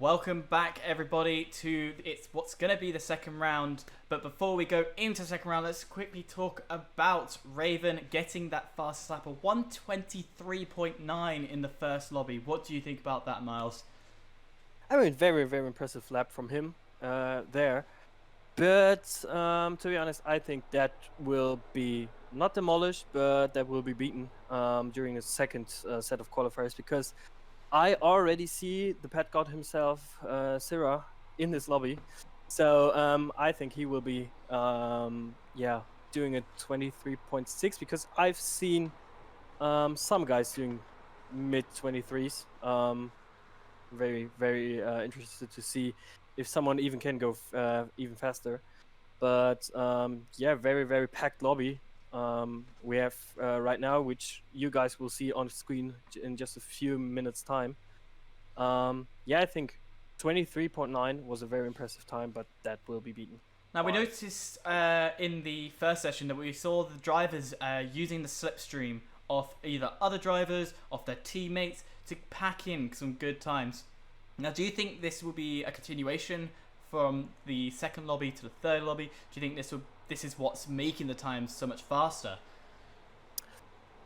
Welcome back, everybody, to what's going to be the second round. But before we go into the second round, let's quickly talk about Raven getting that fastest lap of 123.9 in the first lobby. What do you think about that, Miles? I mean, very, very impressive lap from him there. But to be honest, I think that will be not demolished, but that will be beaten during a second set of qualifiers, because I already see the pet god himself, Syrah, in this lobby. So I think he will be, doing a 23.6, because I've seen some guys doing mid 23s. Very, very interested to see if someone even can go even faster. But very, very packed lobby. We have right now, which you guys will see on screen in just a few minutes time. I think 23.9 was a very impressive time, but that will be beaten. Now, we noticed in the first session that we saw the drivers using the slipstream of either other drivers, of their teammates, to pack in some good times. Now, do you think this will be a continuation from the second lobby to the third lobby? Do you think this is what's making the times so much faster?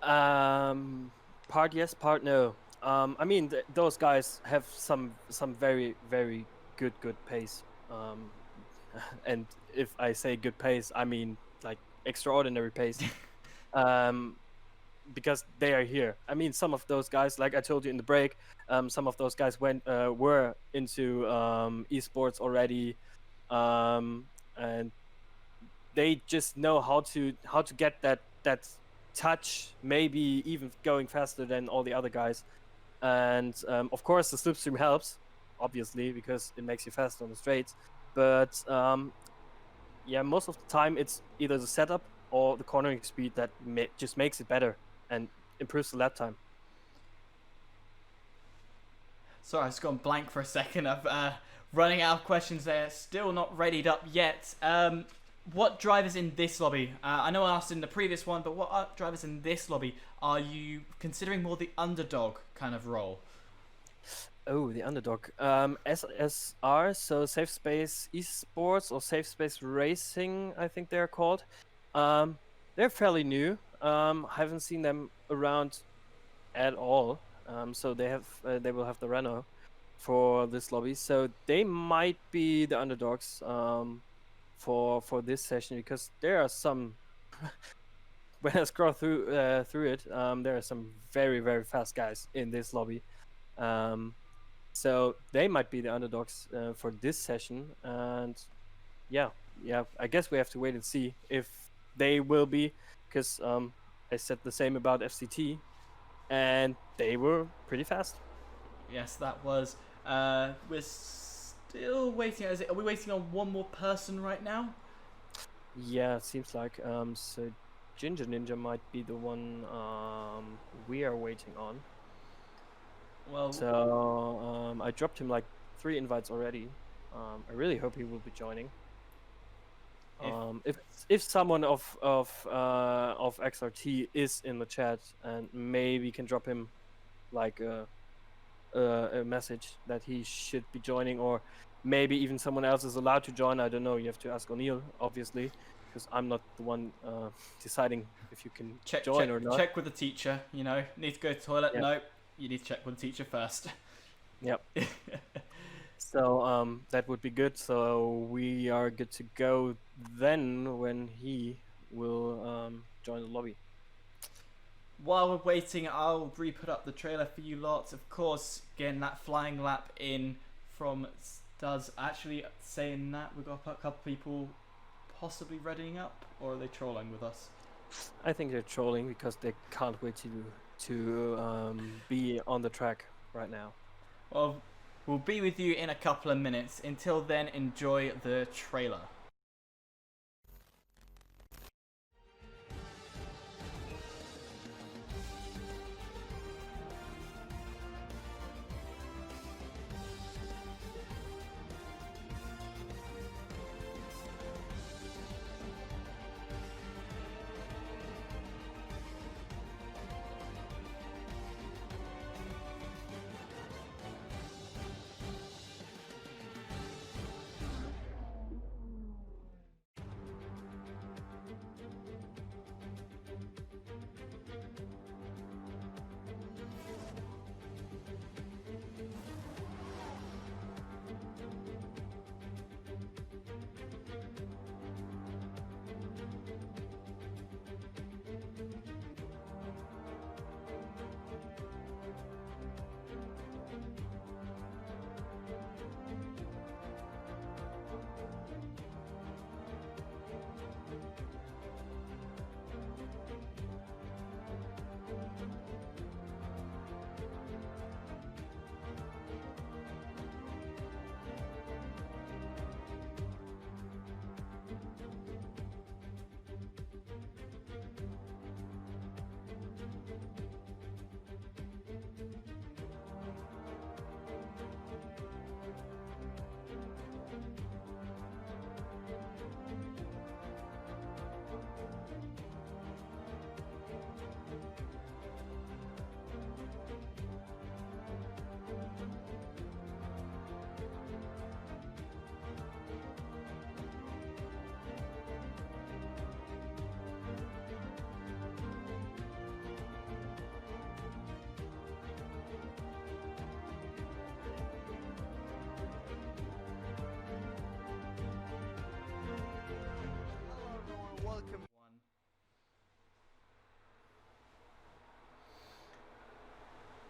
Part yes, part no. I mean, those guys have some very, very good pace. And if I say good pace, I mean like extraordinary pace. Because they are here. I mean, some of those guys, like I told you in the break, some of those guys were into esports already, and they just know how to get that touch, maybe even going faster than all the other guys. And of course, the slipstream helps, obviously, because it makes you faster on the straights. But most of the time it's either the setup or the cornering speed that just makes it better and improves the lap time. Sorry, I've just gone blank for a second. I've running out of questions there. Still not readied up yet. What drivers in this lobby? I know I asked in the previous one, but what drivers in this lobby are you considering more the underdog kind of role? Oh, the underdog. SRC, so Safe Space Esports or Safe Space Racing, I think they're called. They're fairly new. Haven't seen them around at all. So they will have the Renault for this lobby. So they might be the underdogs for this session, because there are some. When I scroll through it, there are some very, very fast guys in this lobby. So they might be the underdogs for this session. And I guess we have to wait and see if they will be, because I said the same about FCT, and they were pretty fast. Yes, that was. We're still waiting. Are we waiting on one more person right now? Yeah, it seems like. So Ginger Ninja might be the one we are waiting on. Well, so I dropped him like 3 invites already. I really hope he will be joining. If someone of XRT is in the chat, and maybe can drop him like a message that he should be joining, or maybe even someone else is allowed to join. I don't know. You have to ask O'Neill, obviously, because I'm not the one deciding if you can join or not. Check with the teacher. You know, need to go to the toilet. Yep. No, you need to check with the teacher first. Yep. So that would be good. So we are good to go then when he will join the lobby. While we're waiting, I'll re-put up the trailer for you lots. Of course, getting that flying lap in from Does actually saying that we've got a couple people possibly readying up, or are they trolling with us? I think they're trolling because they can't wait to be on the track right now. Well, we'll be with you in a couple of minutes. Until then, enjoy the trailer.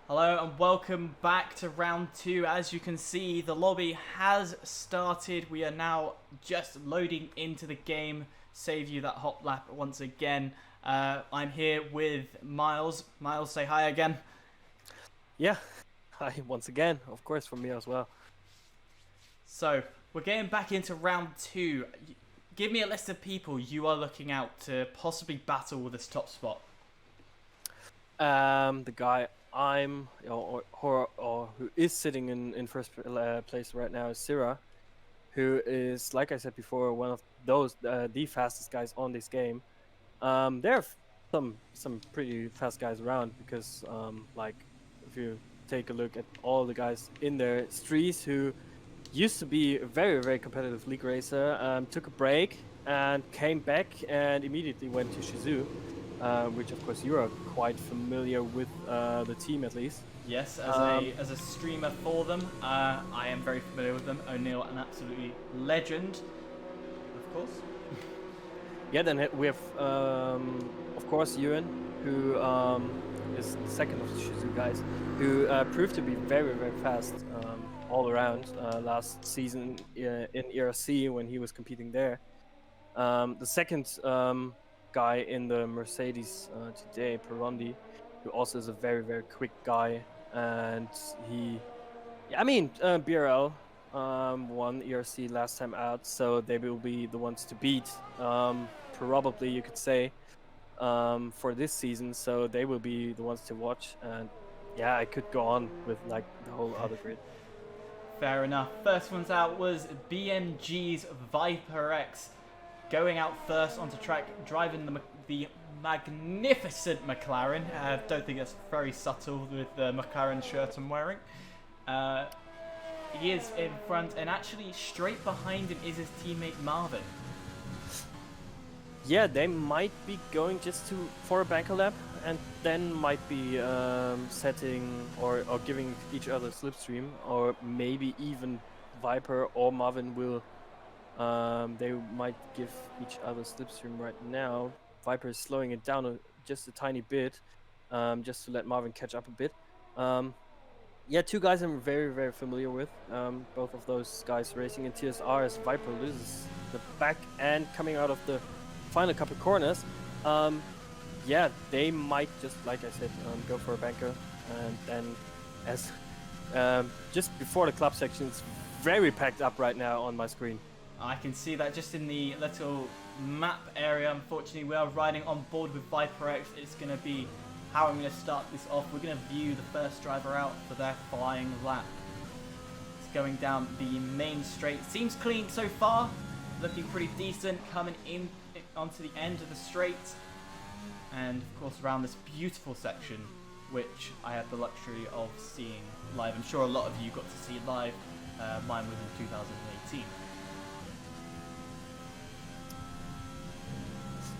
Hello and welcome back to round 2. As you can see, the lobby has started. We are now just loading into the game. Save you that hop lap once again. I'm here with Miles. Miles, say hi again. Yeah, hi once again, of course, from me as well. So, we're getting back into round 2. Give me a list of people you are looking out to possibly battle with this top spot. The guy who is sitting in first place right now is Syrah, who is, like I said before, one of those the fastest guys on this game. There are some pretty fast guys around because like if you take a look at all the guys in there, Strees, who used to be a very competitive league racer, took a break and came back and immediately went to Shizu. Which of course you are quite familiar with the team at least. Yes, as a streamer for them, I am very familiar with them. O'Neill, an absolutely legend, of course. Yeah, then we have of course Ewan, who is the second of the Shizu guys, who proved to be very fast all around last season in ERC when he was competing there. The second guy in the Mercedes today, Perondi, who also is a very quick guy, and BRL won ERC last time out, so they will be the ones to beat, probably you could say, for this season. So they will be the ones to watch, and yeah, I could go on with like the whole other grid. Fair enough. First ones out was BMG's Viper X, going out first onto track, driving the magnificent McLaren. I don't think that's very subtle with the McLaren shirt I'm wearing. He is in front, and actually straight behind him is his teammate Marvin. Yeah, they might be going just for a banker lap, and then might be setting or giving each other slipstream, or maybe even Viper or Marvin will. They might give each other slipstream right now. Viper is slowing it down just a tiny bit, just to let Marvin catch up a bit. Yeah, two guys I'm very familiar with. Both of those guys racing in TSR as Viper loses the back end coming out of the final couple corners. Yeah, they might just, like I said, go for a banker, and then as just before the club section, it's very packed up right now on my screen. I can see that just in the little map area. Unfortunately, we are riding on board with Viper X. It's going to be how I'm going to start this off. We're going to view the first driver out for their flying lap. It's going down the main straight. Seems clean so far. Looking pretty decent. Coming in onto the end of the straight. And of course around this beautiful section, which I had the luxury of seeing live. I'm sure a lot of you got to see live. Mine was in 2018.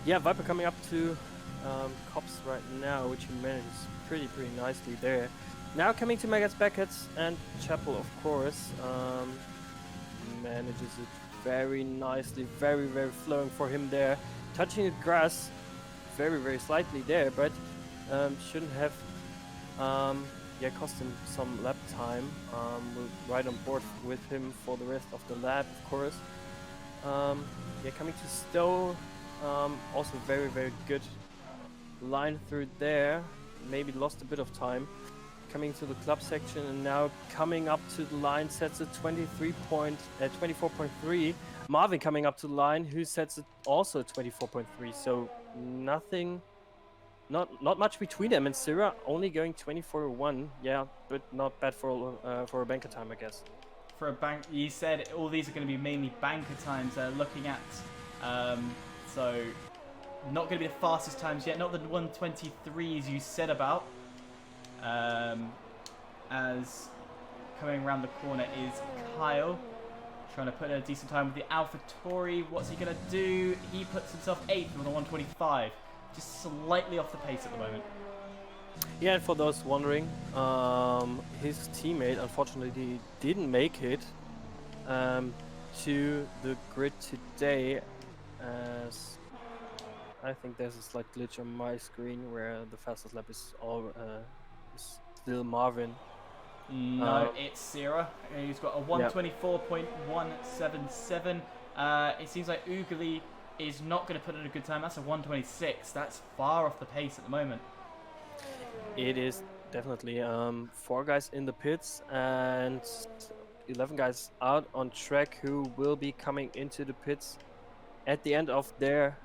Yeah, Viper coming up to Cops right now, which he manages pretty nicely there. Now coming to Megas Beckett and Chapel, of course, manages it very nicely, very flowing for him there, touching the grass very slightly there, but shouldn't have cost him some lap time. We'll ride on board with him for the rest of the lap, of course. Coming to Stowe. Also very good line through there. Maybe lost a bit of time. Coming to the club section, and now coming up to the line, sets a 24.3. Marvin coming up to the line, who sets it also 24.3. So nothing, not much between them. And Syrah only going 24.1. Yeah, but not bad for a banker time, I guess. For a bank, you said all these are going to be mainly banker times. Looking at. So, not going to be the fastest times yet, not the 123s you said about. As coming around the corner is Kyle, trying to put in a decent time with the Alpha Tauri. What's he going to do? He puts himself 8th on the 125, just slightly off the pace at the moment. Yeah, and for those wondering, his teammate unfortunately didn't make it to the grid today, as I think there's a slight glitch on my screen where the fastest lap is still Marvin. No, it's Sierra. He's got a 124.177. It seems like Ugly is not going to put in a good time. That's a 126. That's far off the pace at the moment. It is definitely 4 guys in the pits and 11 guys out on track who will be coming into the pits at the end of their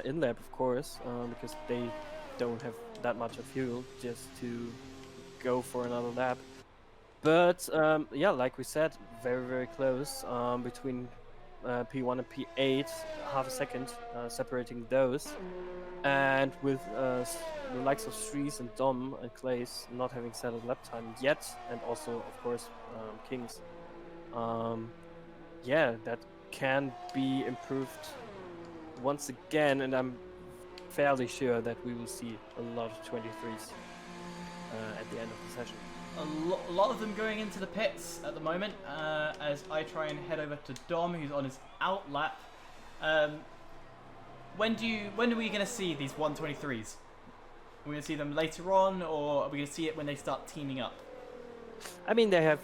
in-lap, of course, because they don't have that much of fuel just to go for another lap. But yeah, like we said, very, very close between P1 and P8, half a second separating those. And with the likes of Strees and Dom and Clays not having set a lap time yet, and also, of course, Kings, yeah, that can be improved once again, and I'm fairly sure that we will see a lot of 23s at the end of the session. A lot of them going into the pits at the moment as I try and head over to Dom, who's on his out lap. When are we going to see these 123s? Are we going to see them later on, or are we going to see it when they start teaming up? I mean, they have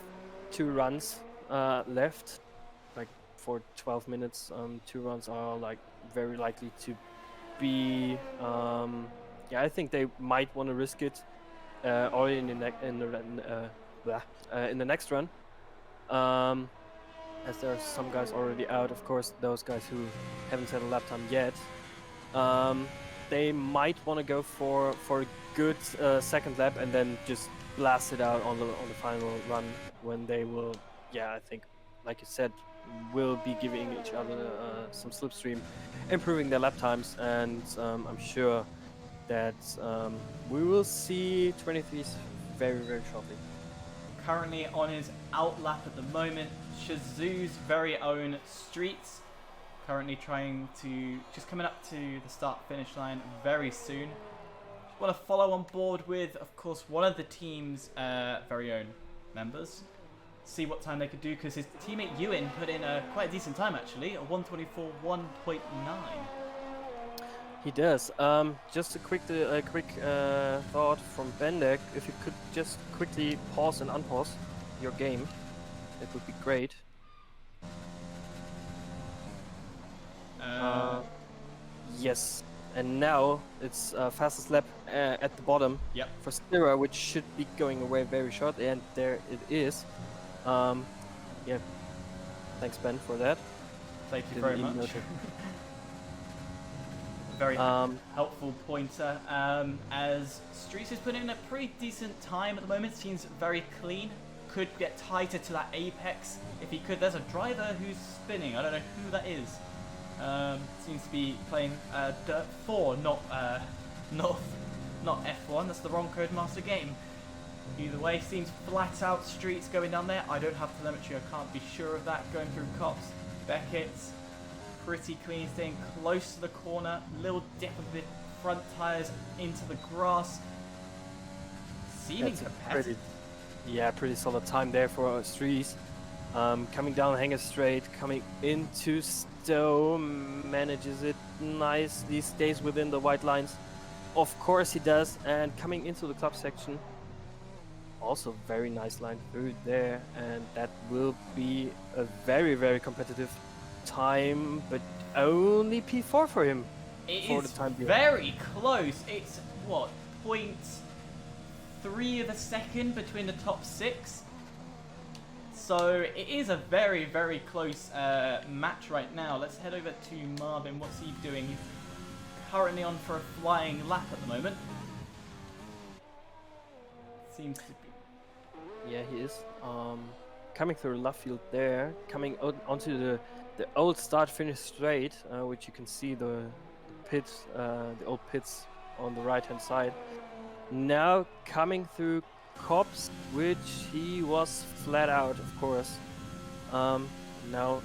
2 runs left, like for 12 minutes. 2 runs are like very likely to be. Yeah, I think they might want to risk it. Or in the next run, as there are some guys already out. Of course, those guys who haven't set a lap time yet, they might want to go for a good second lap and then just blast it out on the final run when they will. Yeah, I think, like you said, will be giving each other some slipstream, improving their lap times, and I'm sure that we will see 23s very, very shortly. Currently on his out lap at the moment, Shazoo's very own Streets. Currently trying to, just coming up to the start-finish line very soon. Want to follow on board with, of course, one of the team's very own members. See what time they could do, because his teammate Ewan put in quite a decent time actually, a 124.1.9. He does. Just a quick thought from Bendek. If you could just quickly pause and unpause your game, it would be great. Yes. And now it's fastest lap at the bottom for Stira, which should be going away very shortly, and there it is. Yeah. Thanks, Ben, for that. Thank you very much. Very helpful pointer. As Streets is putting in a pretty decent time at the moment. Seems very clean. Could get tighter to that apex if he could. There's a driver who's spinning. I don't know who that is. Seems to be playing Dirt 4, not F1. That's the wrong Codemaster game. Either way, seems flat out Streets going down there. I don't have telemetry. I can't be sure of that. Going through cops, Beckett. Pretty clean, staying close to the corner. Little dip of the front tires into the grass. Seeming competitive. Pretty solid time there for Streets. Coming down Hanger Straight, coming into Stowe, manages it nicely, stays within the white lines. Of course he does, and coming into the club section, also very nice line through there, and that will be a very, very competitive time, but only P4 for him. It is very close. It's what, 0.3 of a second between the top 6. So it is a very, very close match right now. Let's head over to Marvin. What's he doing? He's currently on for a flying lap at the moment. Seems to be. Yeah, he is. Coming through left field there, coming onto the old start-finish straight, which you can see the pits, the old pits on the right-hand side. Now coming through Cops, which he was flat out, of course. Now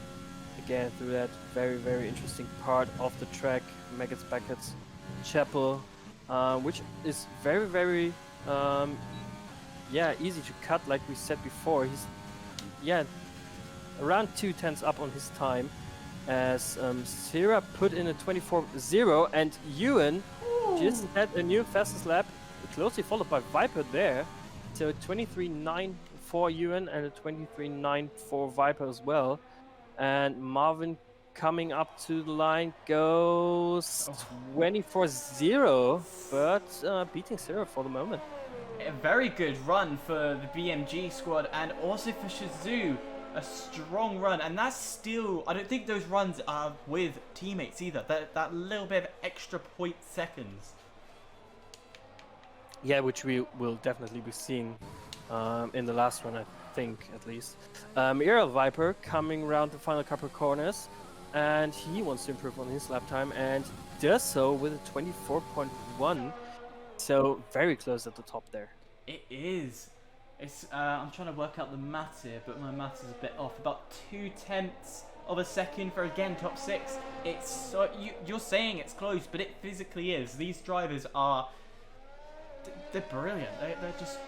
again through that very, very interesting part of the track, Maggots, Beckett, Chapel, which is very, very easy to cut, like we said before. He's around 2/10 up on his time, as Sierra put in a 24.0, and Ewan just had a new fastest lap, closely followed by Viper there. So 23.9 for Ewan and a 23.9 for Viper as well. And Marvin coming up to the line goes 24-0, but beating Sarah for the moment. A very good run for the BMG squad and also for Shazoo. A strong run, and that's still, I don't think those runs are with teammates either. That little bit of extra 0.2 seconds. Yeah, which we will definitely be seeing in the last run, I think, at least. Aerial Viper coming around the final couple of corners, and he wants to improve on his lap time, and does so with a 24.1. So very close at the top there. It is. It's. I'm trying to work out the maths here, but my maths is a bit off. About 0.2 of a second for, again, top 6. It's so you're saying it's close, but it physically is. These drivers are. They're brilliant. They're just.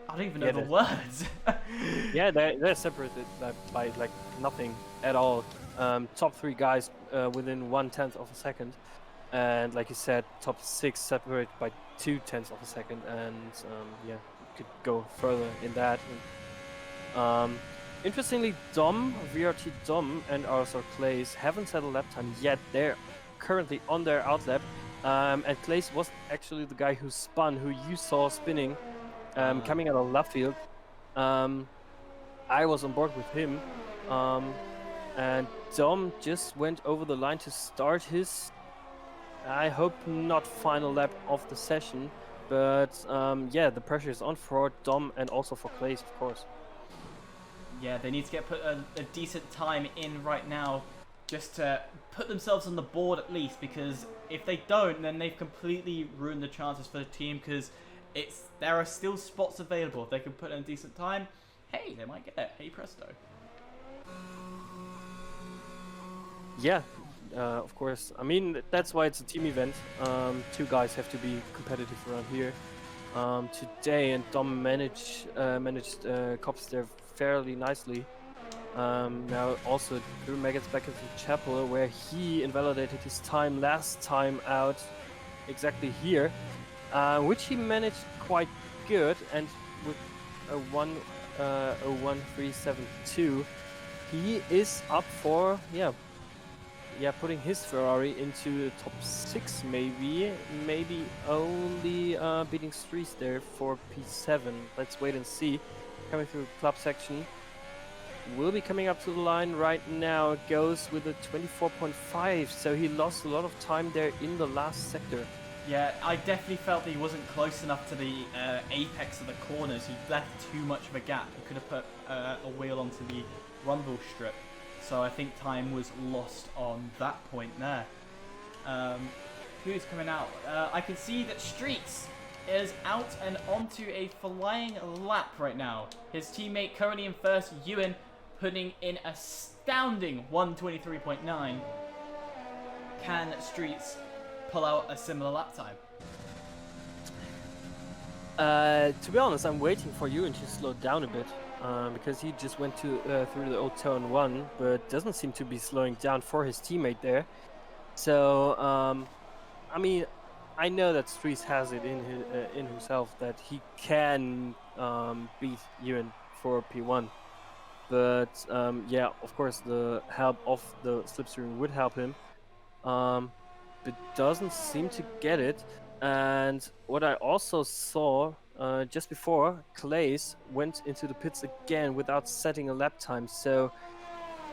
I don't even know the words. Yeah, they're separated by like nothing at all. Top 3 guys within 1/10 of a second, and like you said, top 6 separated by 0.2 of a second, and yeah, could go further in that. Interestingly, VRT Dom and RSR Clays haven't set a lap time yet. They're currently on their outlap, and Clays was actually the guy who spun, who you saw spinning, coming out of left field. I was on board with him, and Dom just went over the line to start his, I hope not final lap of the session, but yeah, the pressure is on for Dom and also for Clays, of course. Yeah, they need to get put a decent time in right now, just to put themselves on the board at least, because if they don't, then they've completely ruined the chances for the team, because there are still spots available. If they can put in a decent time, hey, they might get it. Hey presto. Yeah, of course. I mean, that's why it's a team event. 2 guys have to be competitive around here. Today, and Dom managed cops there fairly nicely. Now also Drew Maggots back into Chapel, where he invalidated his time last time out exactly here, which he managed quite good, and with a 1:01.372, he is up for putting his Ferrari into the top 6, maybe only beating Streets there for P7. Let's wait and see. Coming through club section, will be coming up to the line right now. Goes with a 24.5, so he lost a lot of time there in the last sector. Yeah, I definitely felt that he wasn't close enough to the apex of the corners. He left too much of a gap. He could have put a wheel onto the rumble strip. So I think time was lost on that point there. Who's coming out? I can see that Streets is out and onto a flying lap right now. His teammate currently in first, Ewan, putting in astounding 1:23.9. Can Streets pull out a similar lap time? To be honest, I'm waiting for Ewan to slow down a bit. Because he just went through the old turn 1, but doesn't seem to be slowing down for his teammate there. So, I mean, I know that Streets has it in himself that he can beat Ewan for P1. But yeah, of course, the help of the slipstream would help him. But doesn't seem to get it. And what I also saw just before, Clays went into the pits again without setting a lap time. So,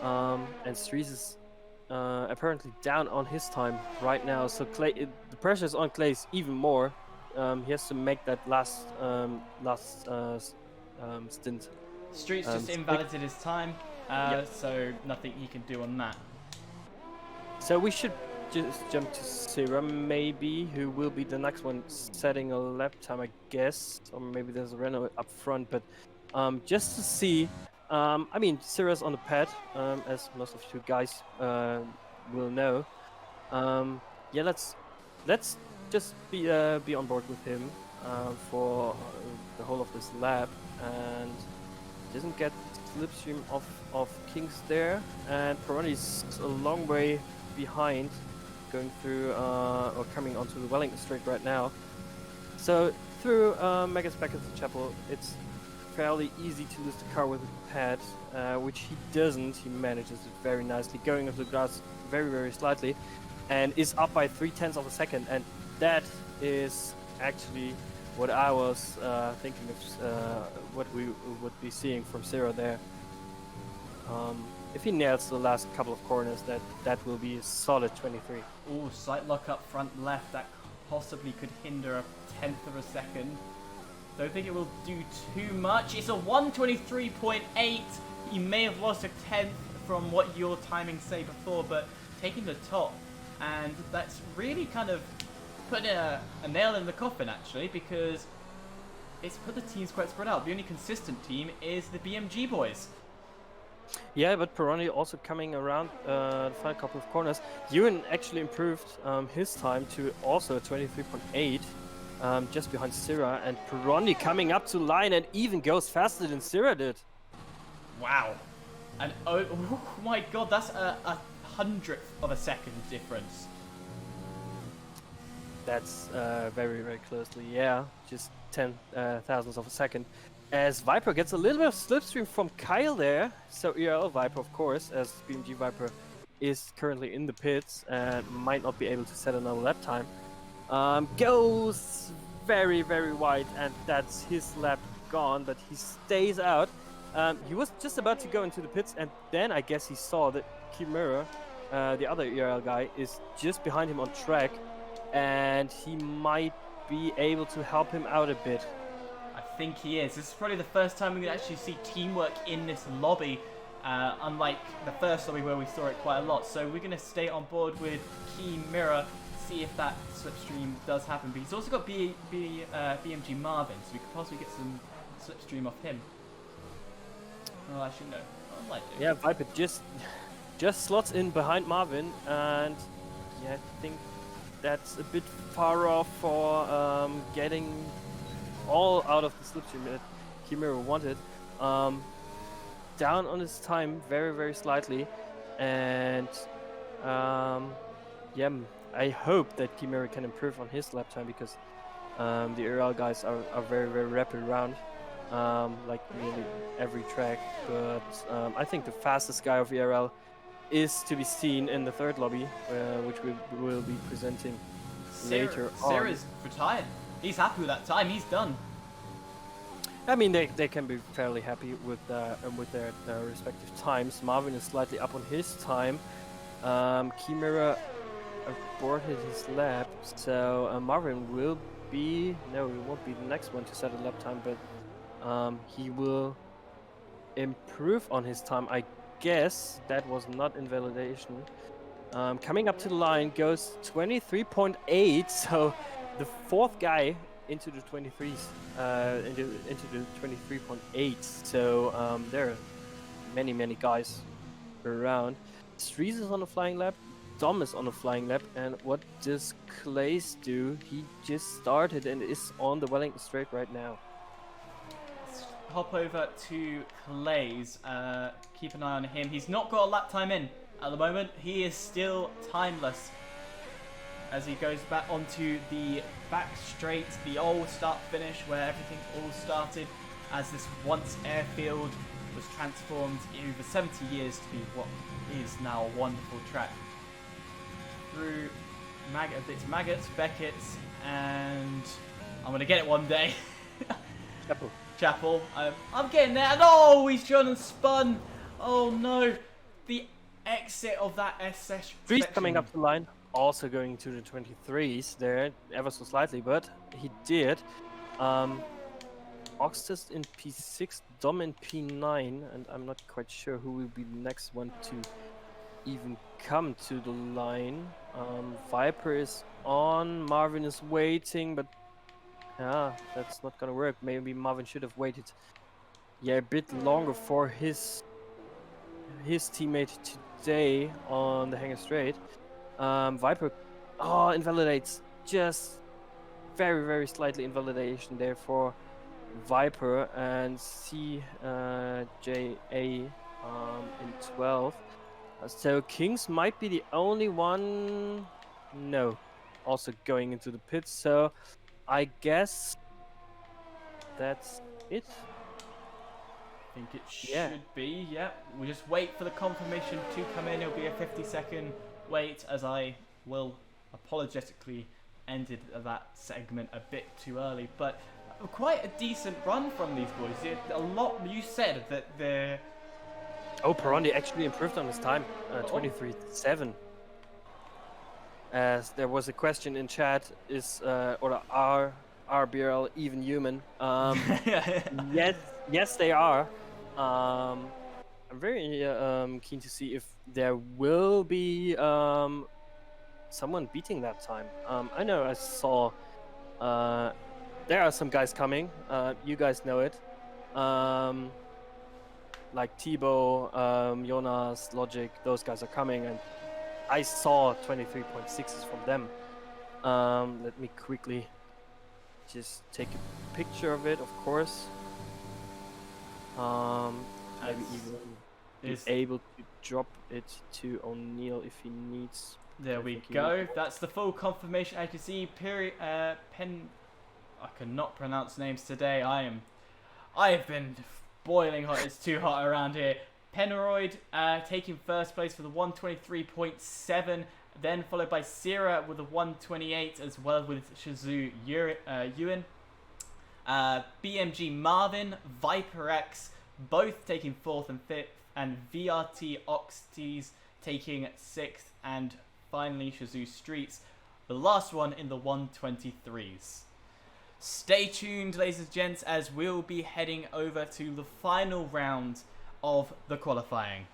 and Streets is apparently down on his time right now. So the pressure is on Clays even more. He has to make that last stint. Streets just invalidated his time, so nothing he can do on that. So we should just jump to Syrah, maybe, who will be the next one setting a lap time, I guess. Or maybe there's a Renault up front, but just to see. I mean, Syrah's on the pad, as most of you guys will know. Yeah, let's just be on board with him for the whole of this lap, and doesn't get slipstream of Kings there, and Peroni's a long way behind, going through or coming onto the Wellington Straight right now. So through Megas back into Chapel, it's fairly easy to lose the car with a pad, which he doesn't. He manages it very nicely, going into the grass very, very slightly, and is up by 0.3 of a second. And that is actually what I was thinking of, what we would be seeing from Zero there. If he nails the last couple of corners, that will be a solid 23. Oh, slight lock up front left. That possibly could hinder a 1/10 of a second. Don't think it will do too much. It's a 1:23.8. You may have lost a 1/10 from what your timings say before, but taking the top, and that's really kind of putting a nail in the coffin actually, because it's put the teams quite spread out. The only consistent team is the BMG boys. Yeah, but Peroni also coming around the final couple of corners. Ewan actually improved his time to also 23.8, just behind Syrah, and Peroni coming up to line and even goes faster than Syrah did. Wow. And oh my god, that's a 100th of a second difference. That's very, very closely, yeah, just 10 thousandths of a second. As Viper gets a little bit of slipstream from Kyle there, so ERL Viper, of course, as BMG Viper is currently in the pits and might not be able to set another lap time, goes very, very wide, and that's his lap gone, but he stays out. He was just about to go into the pits, and then I guess he saw that Kimura, the other ERL guy, is just behind him on track, and he might be able to help him out a bit. I think he is. This is probably the first time we can actually see teamwork in this lobby, unlike the first lobby where we saw it quite a lot. So we're going to stay on board with Kimura, see if that slipstream does happen. But he's also got BMG Marvin, so we could possibly get some slipstream off him. Oh, actually no. I might do. Yeah, Viper just slots in behind Marvin, and yeah, I think that's a bit far off for getting all out of the slipstream that Kimura wanted. Down on his time very, very slightly, and yeah, I hope that Kimura can improve on his lap time, because the ERL guys are very, very rapid around, like nearly every track. But I think the fastest guy of ERL is to be seen in the third lobby, which we will be presenting later on. Sarah's retired. He's happy with that time. He's done. I mean, they can be fairly happy with their respective times. Marvin is slightly up on his time. Kimura aborted his lap, so Marvin will be... No, he won't be the next one to set a lap time, but he will improve on his time. I guess that was not invalidation. Coming up to the line goes 23.8, so the fourth guy into the 23s, into the 23.8. So there are many guys around. Streez is on a flying lap, Dom is on a flying lap, and what does Clays do? He just started and is on the Wellington Straight right now. Let's hop over to Clays. Keep an eye on him. He's not got a lap time in at the moment. He is still timeless as he goes back onto the back straight, the old start finish where everything all started, as this once airfield was transformed over 70 years to be what is now a wonderful track. Through Maggots, Beckett's, and I'm going to get it one day. Chapel. I'm getting there, and oh, he's gone and spun. Oh no, the exit of that SS Streez coming up the line, also going to the 23s there, ever so slightly, but he did. Oxtest in P6, Dom in P9, and I'm not quite sure who will be the next one to even come to the line. Viper is on, Marvin is waiting, but that's not gonna work. Maybe Marvin should have waited a bit longer for his teammate today on the Hangar Straight. Viper invalidates, just very slightly invalidation there for Viper, and CJA in 12. So Kings might be the only one, no, also going into the pits. So I guess that's it. I think it Yeah. should be, yeah. We'll just wait for the confirmation to come in. It'll be a 50-second wait, as I will apologetically ended that segment a bit too early. But quite a decent run from these boys. A lot. You said that they're... Oh, Perondi actually improved on his time, 23.7. As there was a question in chat, is or are RBRL even human? Yes, they are. I'm very keen to see if there will be someone beating that time. I know I saw there are some guys coming. You guys know it. Like Thibaut, Jonas, Logic, those guys are coming, and I saw 23.6s from them. Let me quickly just take a picture of it, of course. Maybe even be able to drop it to O'Neill if he needs. There we go. That's the full confirmation. I can see Pen. I cannot pronounce names today. I have been boiling hot. It's too hot around here. Penroid taking first place with a 123.7, then followed by Sierra with a 128, as well with Shizu Ewan. BMG Marvin, Viper X, both taking 4th and 5th, and VRT Oxties taking 6th, and finally Shizu Streets, the last one in the 123s. Stay tuned, ladies and gents, as we'll be heading over to the final round of the qualifying.